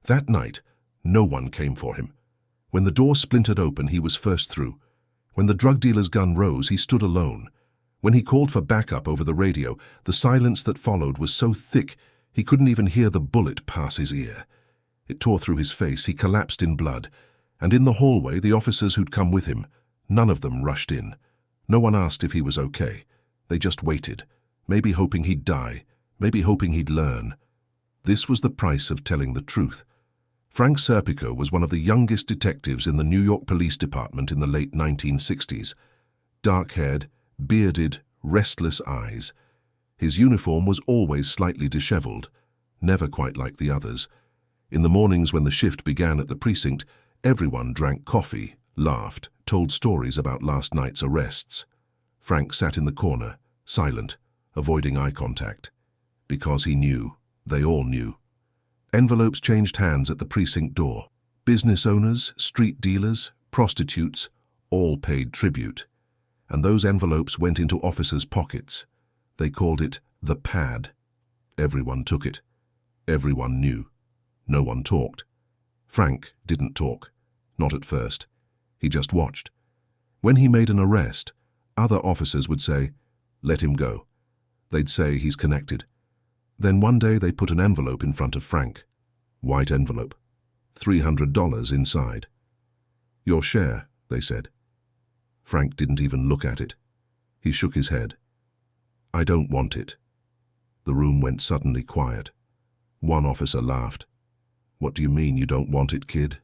That night, no one came for him. When the door splintered open, he was first through. When the drug dealer's gun rose, he stood alone. When he called for backup over the radio, the silence that followed was so thick he couldn't even hear the bullet pass his ear. It tore through his face, he collapsed in blood, and in the hallway, the officers who'd come with him, none of them rushed in. No one asked if he was okay. They just waited, maybe hoping he'd die, maybe hoping he'd learn. This was the price of telling the truth. Frank Serpico was one of the youngest detectives in the New York Police Department in the late 1960s. Dark-haired, bearded, restless eyes. His uniform was always slightly disheveled, never quite like the others. In the mornings when the shift began at the precinct, everyone drank coffee, laughed, told stories about last night's arrests. Frank sat in the corner, silent, avoiding eye contact. Because he knew. They all knew. Envelopes changed hands at the precinct door. Business owners, street dealers, prostitutes, all paid tribute. And those envelopes went into officers' pockets. They called it the pad. Everyone took it. Everyone knew. No one talked. Frank didn't talk. Not at first. He just watched. When he made an arrest, other officers would say, "Let him go." They'd say he's connected. Then one day they put an envelope in front of Frank. White envelope. $300 inside. "Your share," they said. Frank didn't even look at it. He shook his head. "I don't want it." The room went suddenly quiet. One officer laughed. "What do you mean you don't want it, kid?"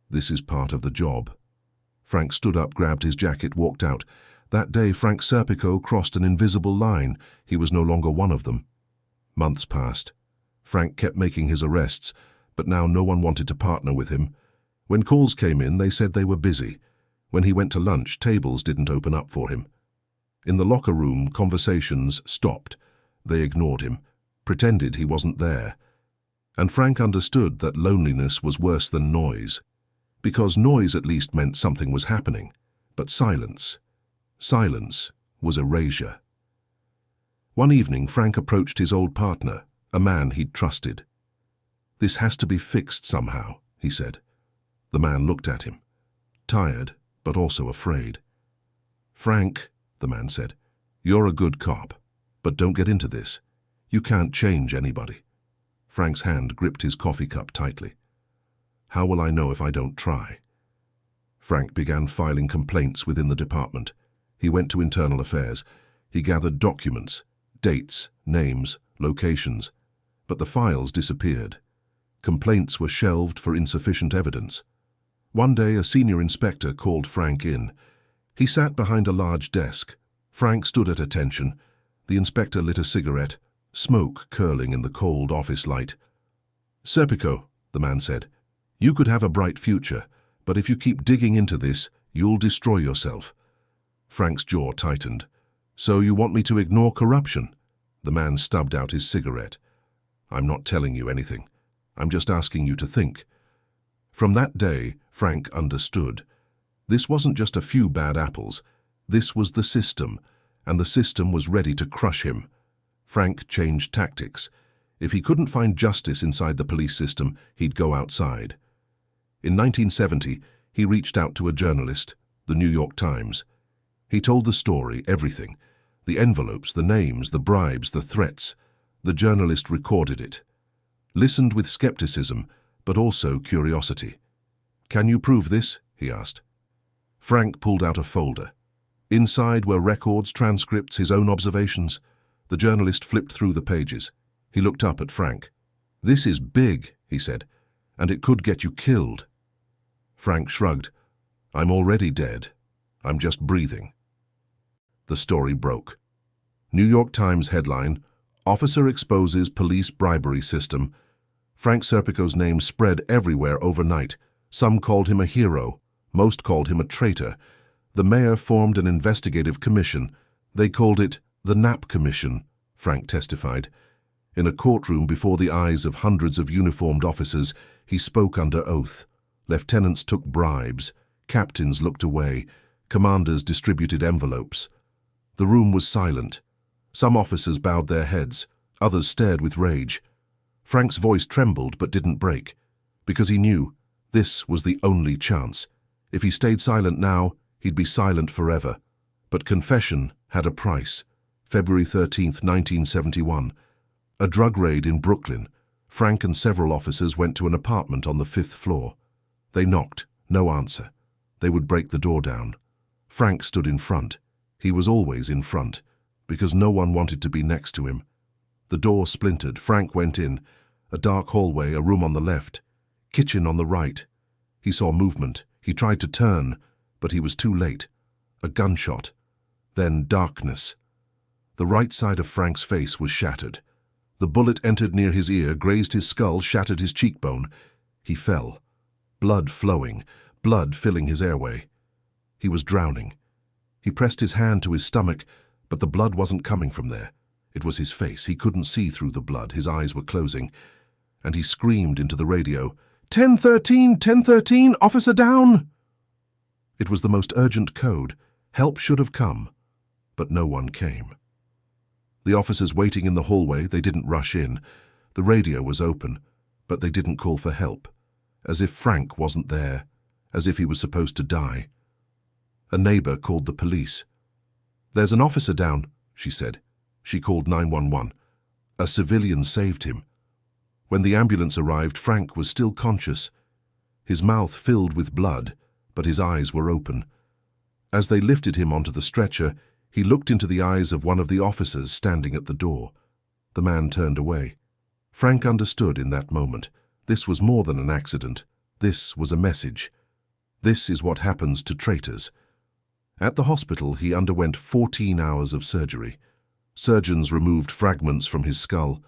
"This is part of the job." Frank stood up, grabbed his jacket, walked out. That day, Frank Serpico crossed an invisible line. He was no longer one of them. Months passed. Frank kept making his arrests, but now no one wanted to partner with him. When calls came in, they said they were busy. When he went to lunch, tables didn't open up for him. In the locker room, conversations stopped. They ignored him, pretended he wasn't there. And Frank understood that loneliness was worse than noise. Because noise at least meant something was happening. But silence was erasure. One evening, Frank approached his old partner, a man he'd trusted. "This has to be fixed somehow," he said. The man looked at him, tired, but also afraid. "Frank," the man said, "you're a good cop, but don't get into this. You can't change anybody." Frank's hand gripped his coffee cup tightly. "How will I know if I don't try?" Frank began filing complaints within the department. He went to internal affairs. He gathered documents, dates, names, locations, but the files disappeared. Complaints were shelved for insufficient evidence. One day, a senior inspector called Frank in. He sat behind a large desk. Frank stood at attention. The inspector lit a cigarette, smoke curling in the cold office light. "Serpico," the man said, "you could have a bright future, but if you keep digging into this, you'll destroy yourself." Frank's jaw tightened. "So you want me to ignore corruption?" The man stubbed out his cigarette. "I'm not telling you anything. I'm just asking you to think." From that day, Frank understood. This wasn't just a few bad apples. This was the system, and the system was ready to crush him. Frank changed tactics. If he couldn't find justice inside the police system, he'd go outside. In 1970, he reached out to a journalist, the New York Times. He told the story, everything. The envelopes, the names, the bribes, the threats. The journalist recorded it. Listened with skepticism, but also curiosity. "Can you prove this?" he asked. Frank pulled out a folder. Inside were records, transcripts, his own observations. The journalist flipped through the pages. He looked up at Frank. "This is big," he said, "and it could get you killed." Frank shrugged. "I'm already dead. I'm just breathing." The story broke. New York Times headline, "Officer exposes police bribery system." Frank Serpico's name spread everywhere overnight. Some called him a hero. Most called him a traitor. The mayor formed an investigative commission. They called it the Knapp Commission, Frank testified. In a courtroom before the eyes of hundreds of uniformed officers, he spoke under oath. Lieutenants took bribes. Captains looked away. Commanders distributed envelopes. The room was silent. Some officers bowed their heads. Others stared with rage. Frank's voice trembled but didn't break. because he knew this was the only chance. If he stayed silent now, he'd be silent forever. But confession had a price. February 13th, 1971. A drug raid in Brooklyn. Frank and several officers went to an apartment on the 5th floor. They knocked, no answer. They would break the door down. Frank stood in front. He was always in front, because no one wanted to be next to him. The door splintered. Frank went in. A dark hallway, a room on the left. Kitchen on the right. He saw movement. He tried to turn, but he was too late. A gunshot. Then darkness. The right side of Frank's face was shattered. The bullet entered near his ear, grazed his skull, shattered his cheekbone. He fell. Blood flowing, blood filling his airway. He was drowning. He pressed his hand to his stomach, but the blood wasn't coming from there. It was his face. He couldn't see through the blood. His eyes were closing. And he screamed into the radio, 1013, 1013, officer down! It was the most urgent code. Help should have come, but no one came. The officers waiting in the hallway, they didn't rush in. The radio was open, but they didn't call for help, as if Frank wasn't there, as if he was supposed to die. A neighbor called the police. There's an officer down, she said. She called 911. A civilian saved him. When the ambulance arrived, Frank was still conscious. His mouth filled with blood, but his eyes were open. As they lifted him onto the stretcher, he looked into the eyes of one of the officers standing at the door. The man turned away. Frank understood in that moment. This was more than an accident. This was a message. This is what happens to traitors. At the hospital, he underwent 14 hours of surgery. Surgeons removed fragments from his skull.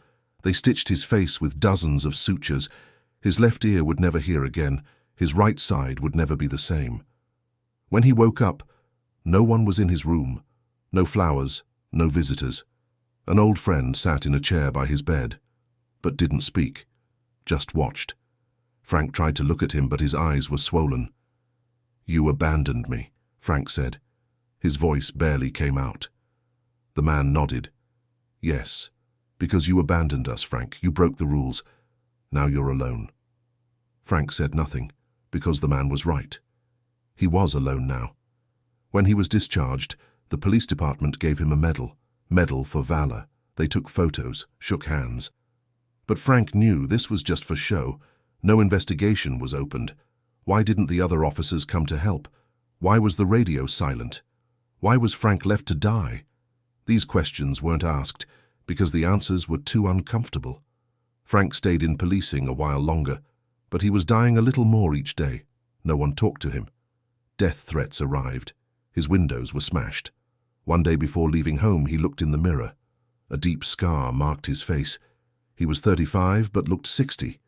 They stitched his face with dozens of sutures. His left ear would never hear again. His right side would never be the same. When he woke up, no one was in his room. No flowers, no visitors. An old friend sat in a chair by his bed, but didn't speak, just watched. Frank tried to look at him, but his eyes were swollen. You abandoned me, Frank said. His voice barely came out. The man nodded. Yes, because you abandoned us, Frank. You broke the rules. Now you're alone. Frank said nothing, because the man was right. He was alone now. When he was discharged, the police department gave him a medal for valor. They took photos, shook hands. But Frank knew this was just for show. No investigation was opened. Why didn't the other officers come to help? Why was the radio silent? Why was Frank left to die? These questions weren't asked because the answers were too uncomfortable. Frank stayed in policing a while longer, but he was dying a little more each day. No one talked to him. Death threats arrived. His windows were smashed. One day before leaving home, he looked in the mirror. A deep scar marked his face. He was 35 but looked 60.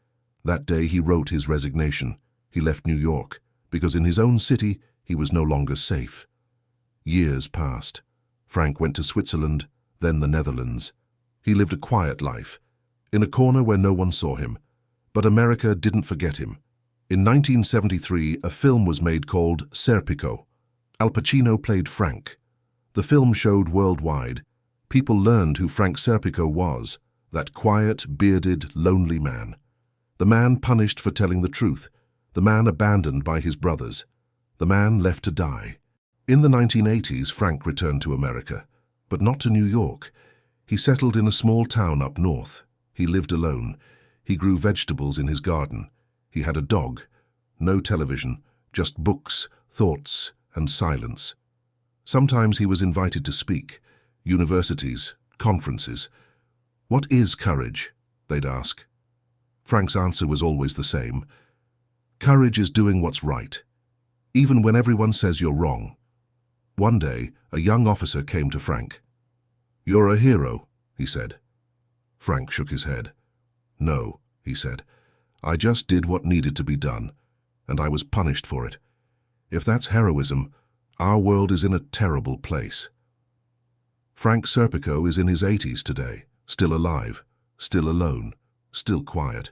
That day he wrote his resignation. He left New York because in his own city he was no longer safe. Years passed. Frank went to Switzerland, then the Netherlands. He lived a quiet life, in a corner where no one saw him. But America didn't forget him. In 1973, a film was made called Serpico. Al Pacino played Frank. The film showed worldwide. People learned who Frank Serpico was, that quiet, bearded, lonely man. The man punished for telling the truth. The man abandoned by his brothers. The man left to die. In the 1980s, Frank returned to America, but not to New York. He settled in a small town up north. He lived alone. He grew vegetables in his garden. He had a dog. No television, just books, thoughts, and silence. Sometimes he was invited to speak. Universities, conferences. What is courage? They'd ask. Frank's answer was always the same. Courage is doing what's right, even when everyone says you're wrong. One day, a young officer came to Frank. You're a hero, he said. Frank shook his head. No, he said. I just did what needed to be done, and I was punished for it. If that's heroism, our world is in a terrible place. Frank Serpico is in his 80s today, still alive, still alone, still quiet.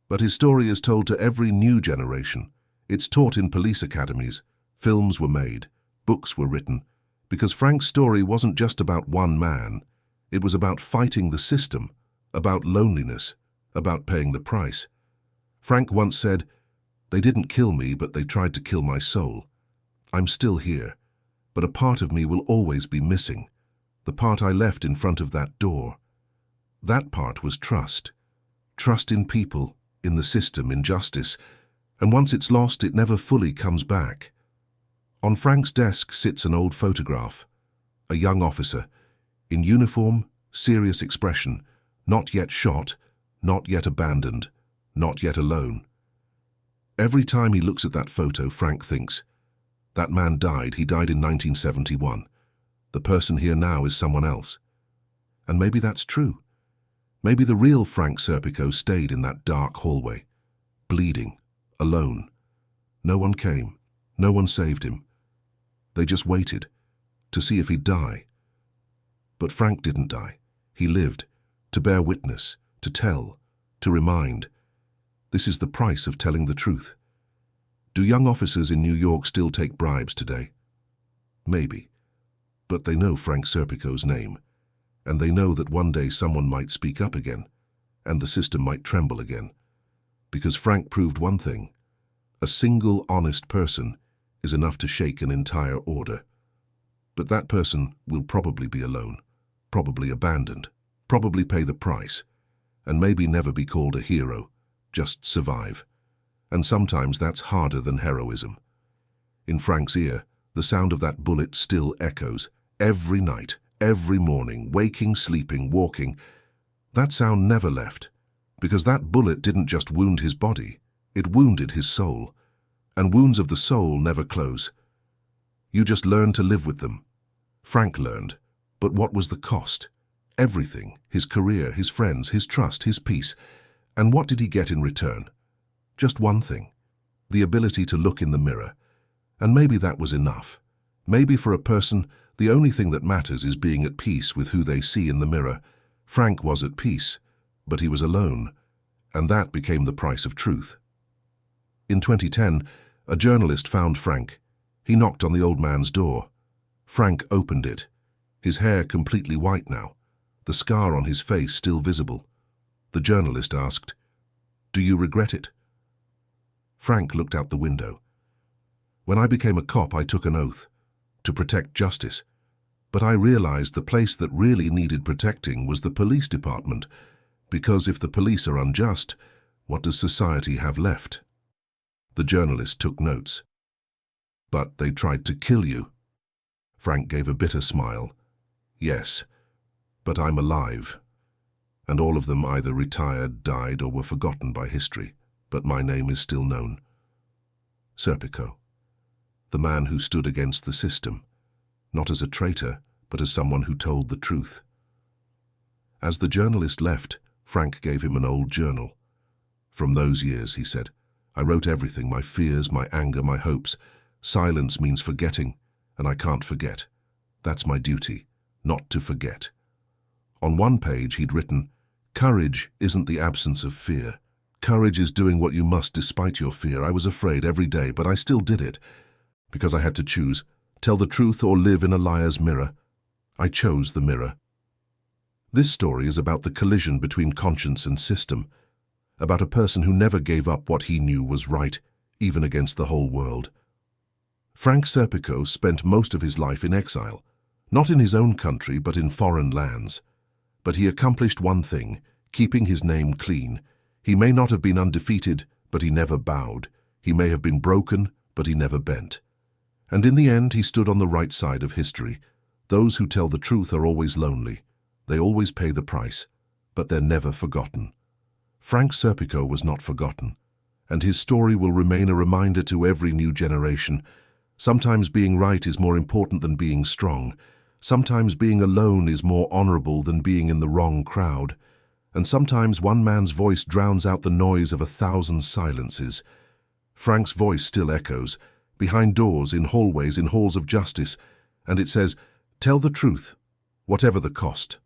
But his story is told to every new generation. It's taught in police academies. Films were made, books were written, because Frank's story wasn't just about one man. It was about fighting the system, about loneliness, about paying the price. Frank once said, "They didn't kill me, but they tried to kill my soul. I'm still here, but a part of me will always be missing, the part I left in front of that door." That part was trust. Trust in people, in the system, in justice, and once it's lost, it never fully comes back. On Frank's desk sits an old photograph, a young officer, in uniform, serious expression, not yet shot, not yet abandoned, not yet alone. Every time he looks at that photo, Frank thinks, that man died, he died in 1971. The person here now is someone else. And maybe that's true. Maybe the real Frank Serpico stayed in that dark hallway, bleeding, alone. No one came, no one saved him. They just waited to see if he'd die. But Frank didn't die. He lived, to bear witness, to tell, to remind. This is the price of telling the truth. Do young officers in New York still take bribes today? Maybe. But they know Frank Serpico's name, and they know that one day someone might speak up again, and the system might tremble again. Because Frank proved one thing: a single honest person is enough to shake an entire order. But that person will probably be alone, probably abandoned, probably pay the price, and maybe never be called a hero, just survive. And sometimes that's harder than heroism. In Frank's ear, the sound of that bullet still echoes, every night, every morning, waking, sleeping, walking. That sound never left, because that bullet didn't just wound his body, it wounded his soul. And wounds of the soul never close. You just learn to live with them. Frank learned, but what was the cost? Everything: his career, his friends, his trust, his peace. And what did he get in return? Just one thing: the ability to look in the mirror. And maybe that was enough. Maybe for a person, the only thing that matters is being at peace with who they see in the mirror. Frank was at peace, but he was alone, and that became the price of truth. In 2010, a journalist found Frank. He knocked on the old man's door. Frank opened it, his hair completely white now, the scar on his face still visible. The journalist asked, "Do you regret it?" Frank looked out the window. "When I became a cop, I took an oath to protect justice. But I realized the place that really needed protecting was the police department, because if the police are unjust, what does society have left?" The journalist took notes. "But they tried to kill you." Frank gave a bitter smile. "Yes, but I'm alive. And all of them either retired, died, or were forgotten by history, but my name is still known. Serpico, the man who stood against the system, not as a traitor, but as someone who told the truth." As the journalist left, Frank gave him an old journal. "From those years," he said, "I wrote everything, my fears, my anger, my hopes. Silence means forgetting, and I can't forget. That's my duty, not to forget." On one page he'd written, "Courage isn't the absence of fear. Courage is doing what you must despite your fear. I was afraid every day, but I still did it. Because I had to choose, tell the truth or live in a liar's mirror. I chose the mirror." This story is about the collision between conscience and system, about a person who never gave up what he knew was right, even against the whole world. Frank Serpico spent most of his life in exile, not in his own country but in foreign lands. But he accomplished one thing, keeping his name clean. He may not have been undefeated, but he never bowed. He may have been broken, but he never bent. And in the end, he stood on the right side of history. Those who tell the truth are always lonely. They always pay the price, but they're never forgotten. Frank Serpico was not forgotten, and his story will remain a reminder to every new generation. Sometimes being right is more important than being strong. Sometimes being alone is more honorable than being in the wrong crowd. And sometimes one man's voice drowns out the noise of 1,000 silences. Frank's voice still echoes, behind doors, in hallways, in halls of justice, and it says, "Tell the truth, whatever the cost."